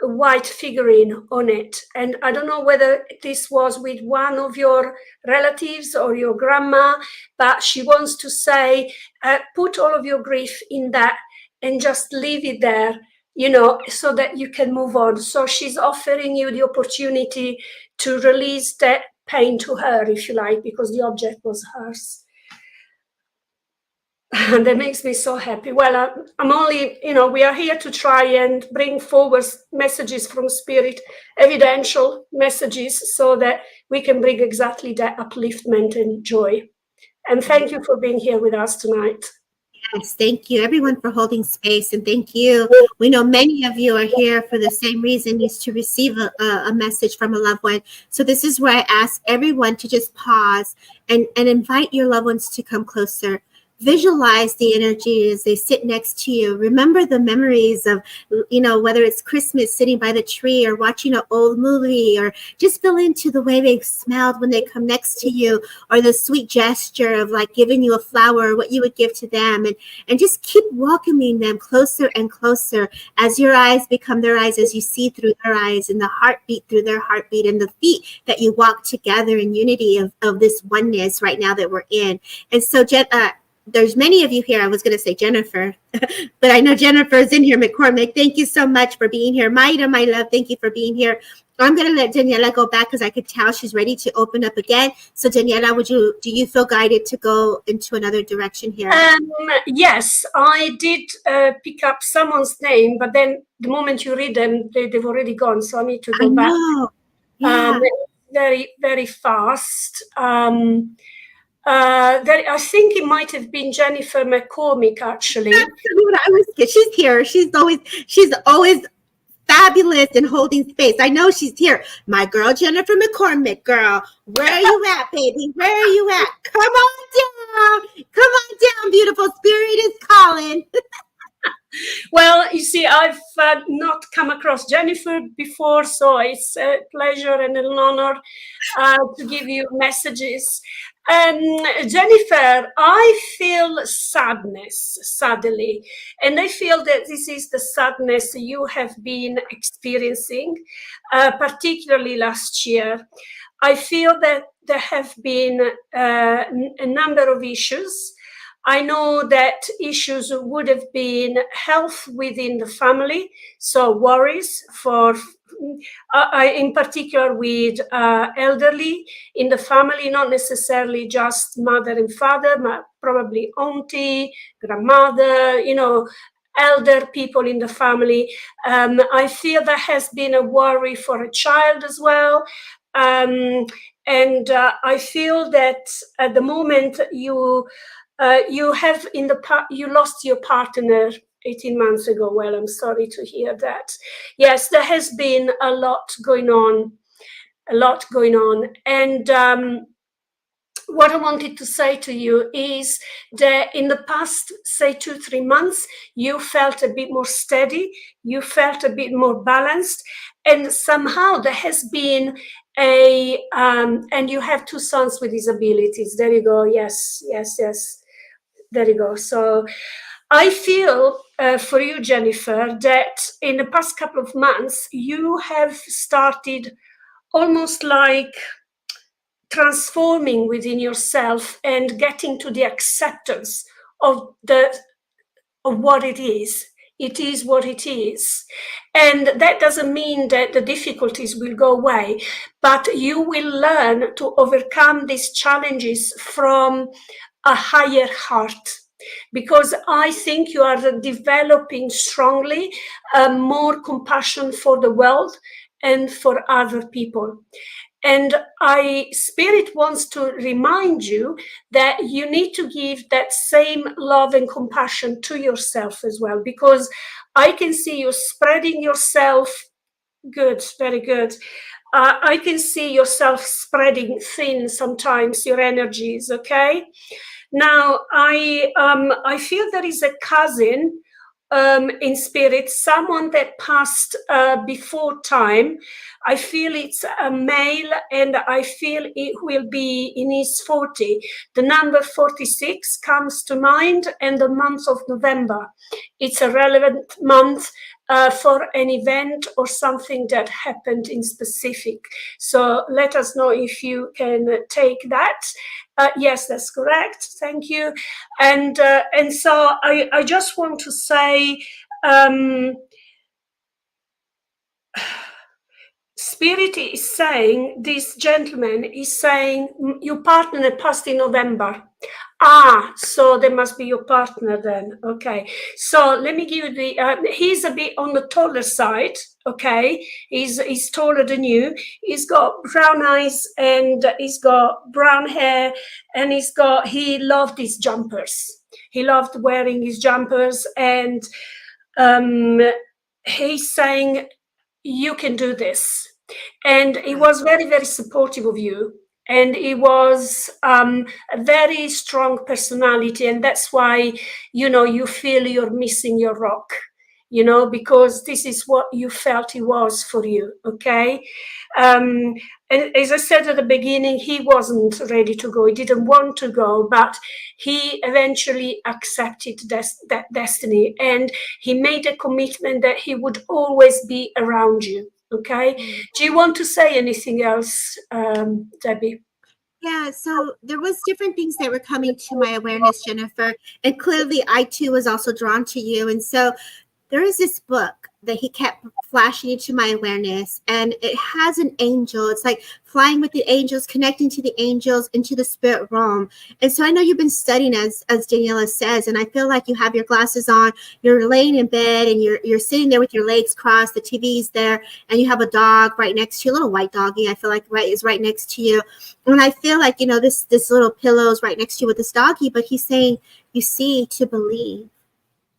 Speaker 3: white figurine on it. And I don't know whether this was with one of your relatives or your grandma, but she wants to say, put all of your grief in that and just leave it there, so that you can move on. So she's offering you the opportunity to release that pain to her, if you like, because the object was hers. And that makes me so happy. Well, I'm only, we are here to try and bring forward messages from spirit, evidential messages, so that we can bring exactly that upliftment and joy. And thank you for being here with us tonight.
Speaker 2: Yes, thank you everyone for holding space, and thank you. We know many of you are here for the same reason, is to receive a message from a loved one. So this is where I ask everyone to just pause and invite your loved ones to come closer. Visualize the energy as they sit next to you. Remember the memories of, whether it's Christmas sitting by the tree or watching an old movie, or just feel into the way they smelled when they come next to you, or the sweet gesture of like giving you a flower, or what you would give to them, and just keep welcoming them closer and closer as your eyes become their eyes, as you see through their eyes, and the heartbeat through their heartbeat, and the feet that you walk together in unity of this oneness right now that we're in. And so, there's many of you here. I was going to say Jennifer, but I know Jennifer's in here. McCormick, thank you so much for being here. Maida, my love, thank you for being here. I'm going to let Daniela go back because I could tell she's ready to open up again. So Daniela, do you feel guided to go into another direction here?
Speaker 3: Yes, I did pick up someone's name, but then the moment you read them, they've already gone. So I need to go back. Yeah. Very, very fast. I think it might have been Jennifer McCormick, actually.
Speaker 2: She's here. She's always fabulous and holding space. I know she's here. My girl, Jennifer McCormick, girl. Where are you at, baby? Where are you at? Come on down. Come on down, beautiful. Spirit is calling.
Speaker 3: Well, you see, I've not come across Jennifer before, so it's a pleasure and an honor to give you messages. Jennifer, I feel sadness, sadly, and I feel that this is the sadness you have been experiencing, particularly last year. I feel that there have been a number of issues. I know that issues would have been health within the family, so worries for, in particular with elderly in the family, not necessarily just mother and father, but probably auntie, grandmother, elder people in the family. I feel there has been a worry for a child as well. And I feel that at the moment you lost your partner 18 months ago. Well, I'm sorry to hear that. Yes, there has been a lot going on. And what I wanted to say to you is that in the past, say 2-3 months, you felt a bit more steady, you felt a bit more balanced, and somehow there has been and you have 2 sons with disabilities. There you go. Yes. There you go. So I feel for you, Jennifer, that in the past couple of months, you have started almost like transforming within yourself and getting to the acceptance of what it is. It is what it is. And that doesn't mean that the difficulties will go away, but you will learn to overcome these challenges from a higher heart, because I think you are developing strongly more compassion for the world and for other people. And Spirit wants to remind you that you need to give that same love and compassion to yourself as well, because I can see you spreading yourself. Good, very good. I can see yourself spreading thin sometimes, your energies, okay? Now, I feel there is a cousin in spirit, someone that passed before time. I feel it's a male, and I feel it will be in his 40. The number 46 comes to mind, and the month of November. It's a relevant month, for an event or something that happened in specific. So let us know if you can take that. Yes, that's correct. Thank you. And so I just want to say, Spirit is saying, this gentleman is saying, your partner passed in November. So they must be your partner then. Okay. So let me give you he's a bit on the taller side. Okay. He's taller than you. He's got brown eyes and he's got brown hair and he loved his jumpers. He loved wearing his jumpers and he's saying, you can do this. And he was very, very supportive of you. And he was a very strong personality. And that's why, you feel you're missing your rock, because this is what you felt he was for you. Okay. And as I said at the beginning, he wasn't ready to go. He didn't want to go, but he eventually accepted that destiny. And he made a commitment that he would always be around you. Okay. Do you want to say anything else, Debbie?
Speaker 2: Yeah, so there was different things that were coming to my awareness, Jennifer, and clearly I too was also drawn to you. And so there is this book that he kept flashing into my awareness, and it has an angel. It's like flying with the angels, connecting to the angels into the spirit realm. And so I know you've been studying, as Daniela says, and I feel like you have your glasses on, you're laying in bed and you're sitting there with your legs crossed, the TV's there, and you have a dog right next to you, a little white doggy, I feel like is right next to you. And I feel like, this little pillow is right next to you with this doggy, but he's saying, you see to believe.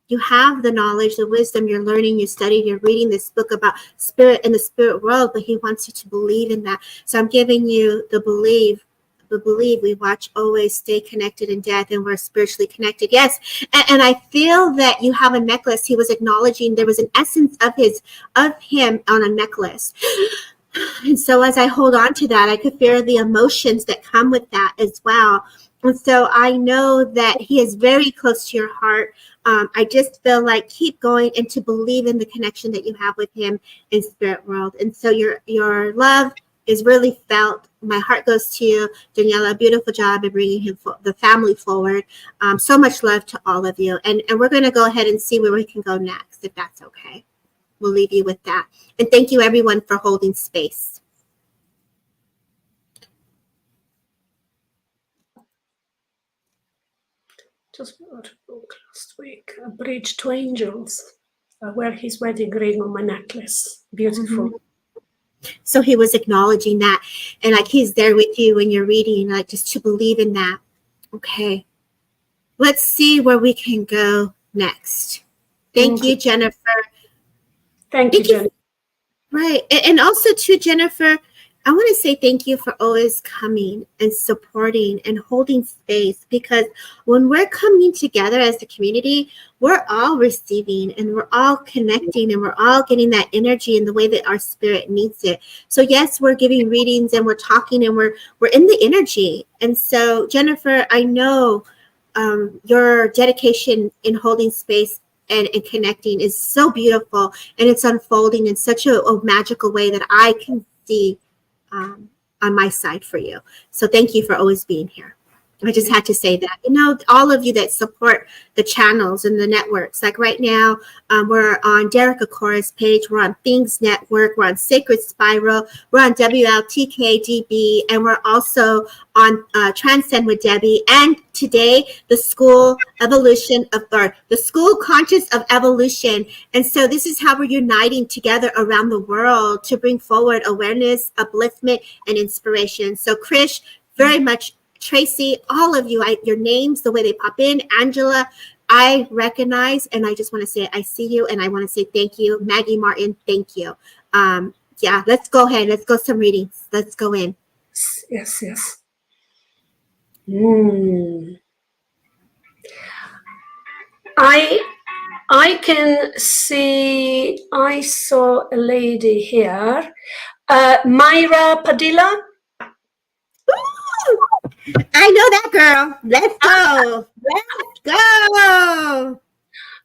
Speaker 2: You have the knowledge, the wisdom, you're learning, you studied, you're reading this book about spirit and the spirit world, but he wants you to believe in that. So I'm giving you the believe we watch always, stay connected in death, and we're spiritually connected. Yes. And I feel that you have a necklace. He was acknowledging there was an essence of him on a necklace. And so as I hold on to that, I could feel the emotions that come with that as well. And so I know that he is very close to your heart. I just feel like keep going and to believe in the connection that you have with him in spirit world. And so your love is really felt. My heart goes to you, Daniela. Beautiful job in bringing the family forward. So much love to all of you. And we're going to go ahead and see where we can go next, if that's okay. We'll leave you with that. And thank you, everyone, for holding space.
Speaker 3: Just wrote a book last week, A Bridge to Angels. I wear his wedding ring on my necklace. Beautiful.
Speaker 2: Mm-hmm. So he was acknowledging that. And like he's there with you when you're reading, like just to believe in that. Okay. Let's see where we can go next. Thank you, Jennifer.
Speaker 3: Thank you, Jennifer.
Speaker 2: Right. And also, too, Jennifer, I want to say thank you for always coming and supporting and holding space, because when we're coming together as a community, we're all receiving and we're all connecting and we're all getting that energy in the way that our spirit needs it. So yes, we're giving readings and we're talking and we're in the energy. And so, Jennifer, I know your dedication in holding space and connecting is so beautiful, and it's unfolding in such a magical way that I can see on my side for you. So thank you for always being here. I just had to say that. All of you that support the channels and the networks, like right now, we're on Derek Akora's page, we're on Things Network, we're on Sacred Spiral, we're on WLTKDB, and we're also on Transcend with Debbie, and today, the School Conscious of Evolution. And so this is how we're uniting together around the world to bring forward awareness, upliftment, and inspiration. So Krish, very much, Tracy, all of you, your names, the way they pop in, Angela, I recognize, and I just want to say I see you, and I want to say thank you. Maggie Martin, thank you. Yeah, let's go ahead. Let's go some readings. Let's go in.
Speaker 3: Yes. I can see, I saw a lady here, Myra Padilla.
Speaker 2: Ooh, I know that girl. Let's go. Let's go.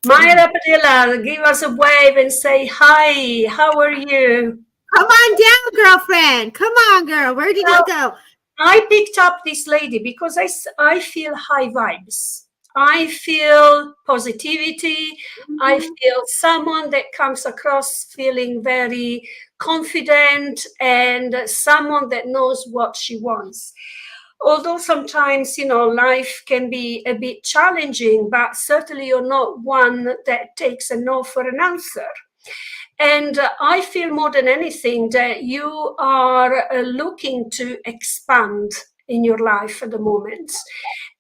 Speaker 3: Myra Padilla, give us a wave and say hi. How are you?
Speaker 2: Come on down, girlfriend. Come on, girl. Where did you go?
Speaker 3: I picked up this lady because I feel high vibes. I feel positivity. I feel someone that comes across feeling very confident and someone that knows what she wants. Although sometimes, life can be a bit challenging, but certainly you're not one that takes a no for an answer. And I feel more than anything that you are looking to expand in your life at the moment.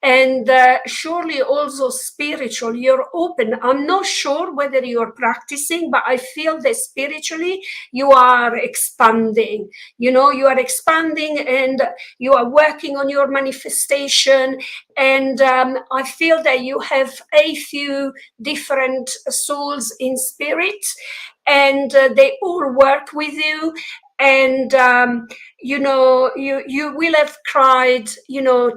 Speaker 3: And surely also spiritual, you're open. I'm not sure whether you're practicing, but I feel that spiritually you are expanding. You are expanding and you are working on your manifestation. And I feel that you have a few different souls in spirit, and they all work with you. And you will have cried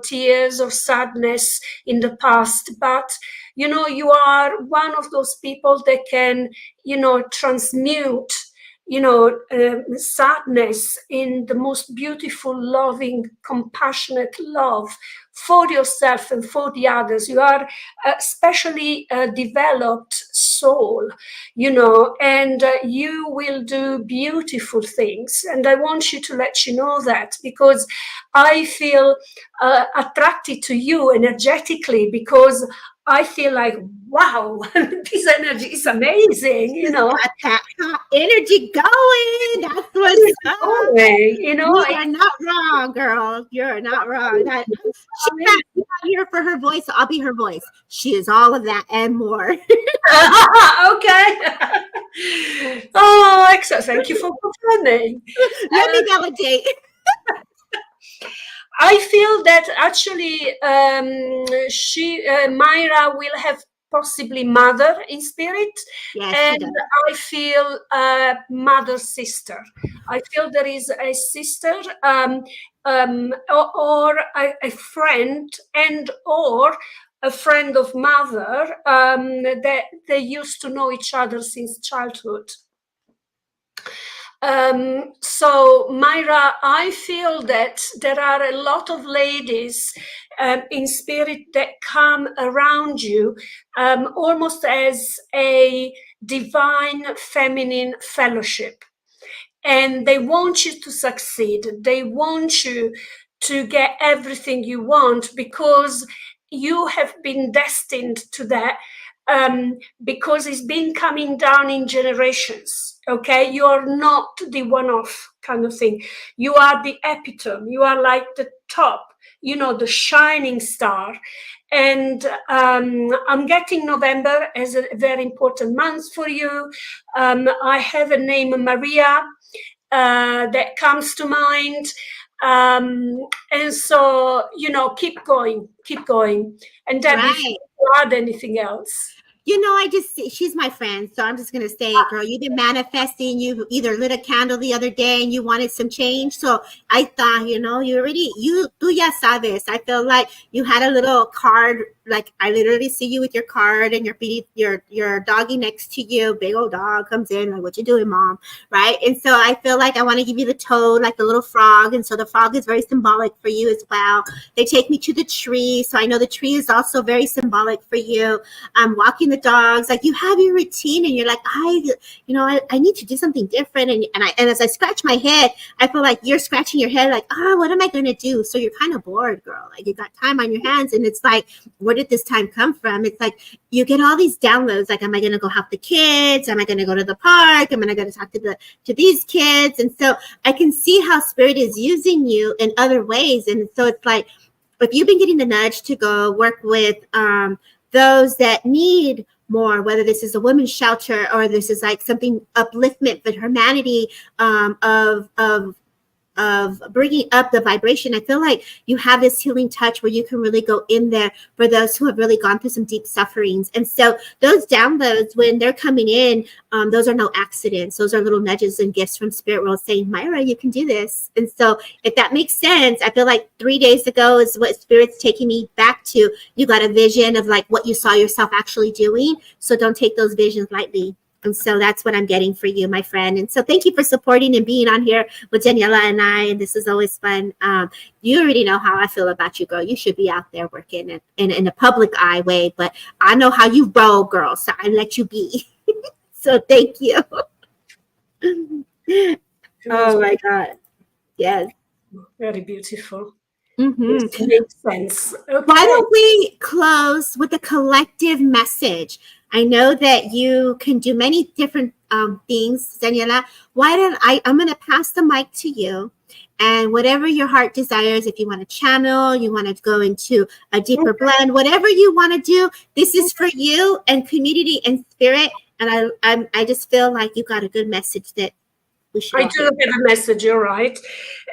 Speaker 3: tears of sadness in the past, but you are one of those people that can transmute sadness in the most beautiful, loving, compassionate love for yourself and for the others. You are a specially developed soul, and you will do beautiful things. And I want you to let you know that, because I feel attracted to you energetically, because I feel like, wow, this energy is amazing,
Speaker 2: Got that hot energy going. That's what's up. You are not wrong, girl. You're not wrong. She's not here for her voice, so I'll be her voice. She is all of that and more.
Speaker 3: Okay. Oh, excellent. Thank you for confirming.
Speaker 2: Let me validate.
Speaker 3: I feel that actually Myra will have possibly mother in spirit,
Speaker 2: yes,
Speaker 3: and I feel mother sister. I feel there is a sister or a friend, and or a friend of mother that they used to know each other since childhood. So Myra, I feel that there are a lot of ladies in spirit that come around you almost as a divine feminine fellowship. And they want you to succeed. They want you to get everything you want, because you have been destined to that, because it's been coming down in generations. Okay, you're not the one-off kind of thing. You are the epitome. You are like the top, the shining star. And I'm getting November as a very important month for you. I have a name, Maria, that comes to mind. And so, keep going. And Debbie,
Speaker 2: right.
Speaker 3: if you add anything else.
Speaker 2: She's my friend, so I'm just going to say it, girl. You've been manifesting. You either lit a candle the other day and you wanted some change. So I thought, tú ya sabes. I feel like you had a little card. Like I literally see you with your card and your doggy next to you. Big old dog comes in, like, what you doing, mom? Right. And so I feel like I want to give you the toad, like the little frog. And so the frog is very symbolic for you as well. They take me to the tree. So I know the tree is also very symbolic for you. I'm walking the dogs. Like you have your routine and you're like, I need to do something different. And as I scratch my head, I feel like you're scratching your head like, what am I going to do? So you're kind of bored, girl. Like you got time on your hands, and it's like, where did this time come from? It's like you get all these downloads. Like, am I going to go help the kids? Am I going to go to the park? Am I going to talk to these kids? And so I can see how spirit is using you in other ways. And so it's like, if you've been getting the nudge to go work with those that need more, whether this is a women's shelter or this is like something upliftment for humanity, of bringing up the vibration. I feel like you have this healing touch where you can really go in there for those who have really gone through some deep sufferings. And so those downloads, when they're coming in, those are no accidents. Those are little nudges and gifts from Spirit World saying, Myra, you can do this. And so if that makes sense, I feel like 3 days ago is what Spirit's taking me back to. You got a vision of like what you saw yourself actually doing. So don't take those visions lightly. And so that's what I'm getting for you, my friend. And so thank you for supporting and being on here with Daniela and I. And this is always fun. You already know how I feel about you, girl. You should be out there working in a public eye way. But I know how you roll, girl. So I let you be. So thank you. Oh, my God. Yes.
Speaker 3: Very beautiful.
Speaker 2: Mm-hmm.
Speaker 3: It makes sense. Okay.
Speaker 2: Why don't we close with a collective message? I know that you can do many different things, Daniela. Why don't I'm going to pass the mic to you, and whatever your heart desires, if you want to channel, you want to go into a deeper blend, whatever you want to do, this is for you and community and spirit. And I just feel like you got a good message that we should.
Speaker 3: I do have a message, you're right.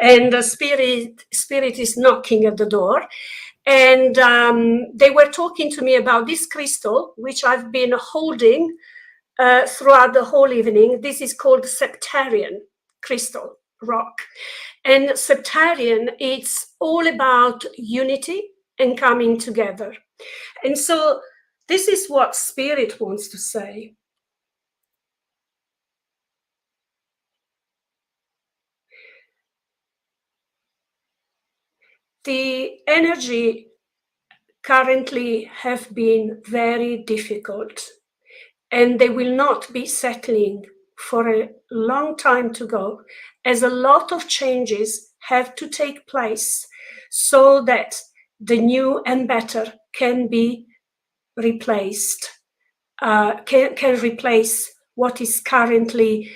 Speaker 3: And the spirit is knocking at the door. And they were talking to me about this crystal, which I've been holding throughout the whole evening. This is called Septarian crystal rock. And Septarian, it's all about unity and coming together. And so this is what Spirit wants to say. The energy currently have been very difficult, and they will not be settling for a long time to go, as a lot of changes have to take place so that the new and better can be replaced, can replace what is currently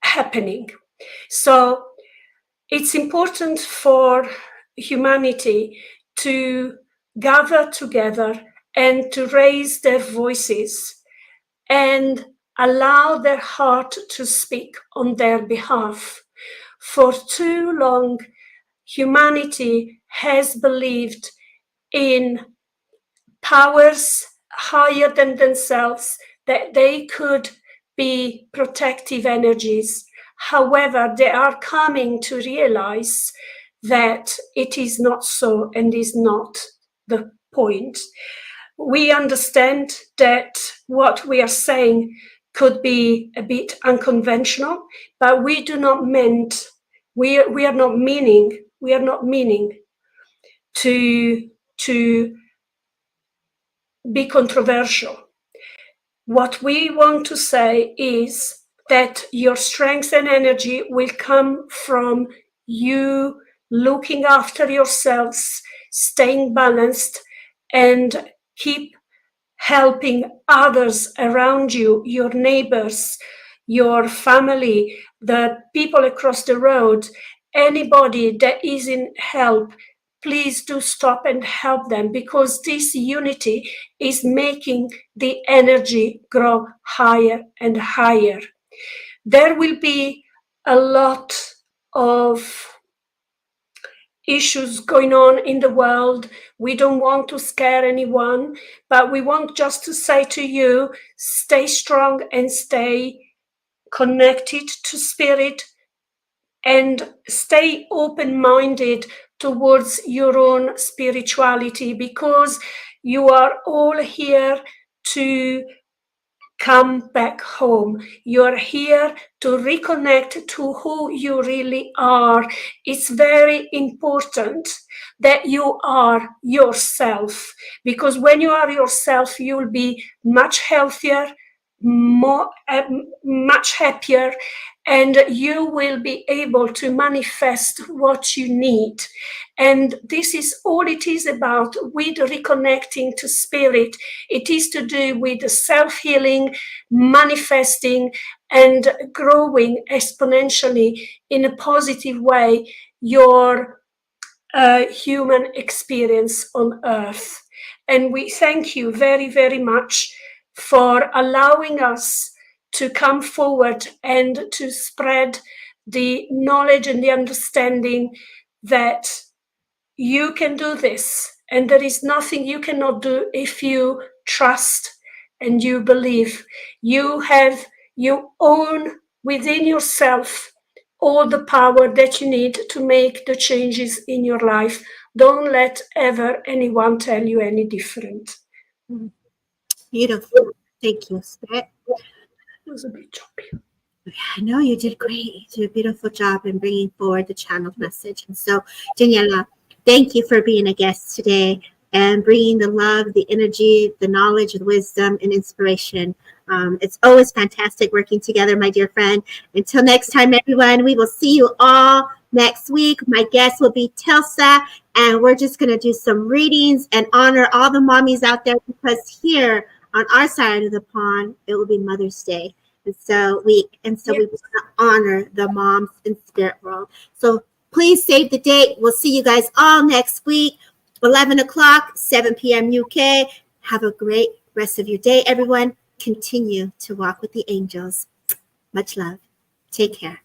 Speaker 3: happening. So it's important for humanity to gather together and to raise their voices and allow their heart to speak on their behalf. For too long, humanity has believed in powers higher than themselves, that they could be protective energies. However, they are coming to realize that it is not so and is not the point. We understand that what we are saying could be a bit unconventional, but we do not we are not meaning to be controversial. What we want to say is that your strength and energy will come from you looking after yourselves, staying balanced, and keep helping others around you, your neighbors, your family, the people across the road, anybody that is in help. Please do stop and help them, because this unity is making the energy grow higher and higher. There will be a lot of issues going on in the world. We don't want to scare anyone, but we want just to say to you, stay strong and stay connected to spirit, and stay open-minded towards your own spirituality, because you are all here to come back home. You're here to reconnect to who you really are. It's very important that you are yourself, because when you are yourself, you'll be much healthier, much happier, and you will be able to manifest what you need. And this is all it is about with reconnecting to spirit. It is to do with the self-healing, manifesting, and growing exponentially in a positive way your human experience on earth. And we thank you very, very much for allowing us to come forward and to spread the knowledge and the understanding that you can do this, and there is nothing you cannot do if you trust and you believe. You own within yourself all the power that you need to make the changes in your life. Don't let ever anyone tell you any different.
Speaker 2: Beautiful. Thank you, Spirit.
Speaker 3: It was a bit choppy.
Speaker 2: I know you did great. You did a beautiful job in bringing forward the channeled message. And so, Daniela, thank you for being a guest today and bringing the love, the energy, the knowledge, the wisdom, and inspiration. It's always fantastic working together, my dear friend. Until next time, everyone, we will see you all next week. My guest will be Telsa, and we're just going to do some readings and honor all the mommies out there, because here on our side of the pond, it will be Mother's Day. And so we want to honor the moms in spirit world. So please save the date. We'll see you guys all next week, 11 o'clock, 7 p.m. UK. Have a great rest of your day, everyone. Continue to walk with the angels. Much love. Take care.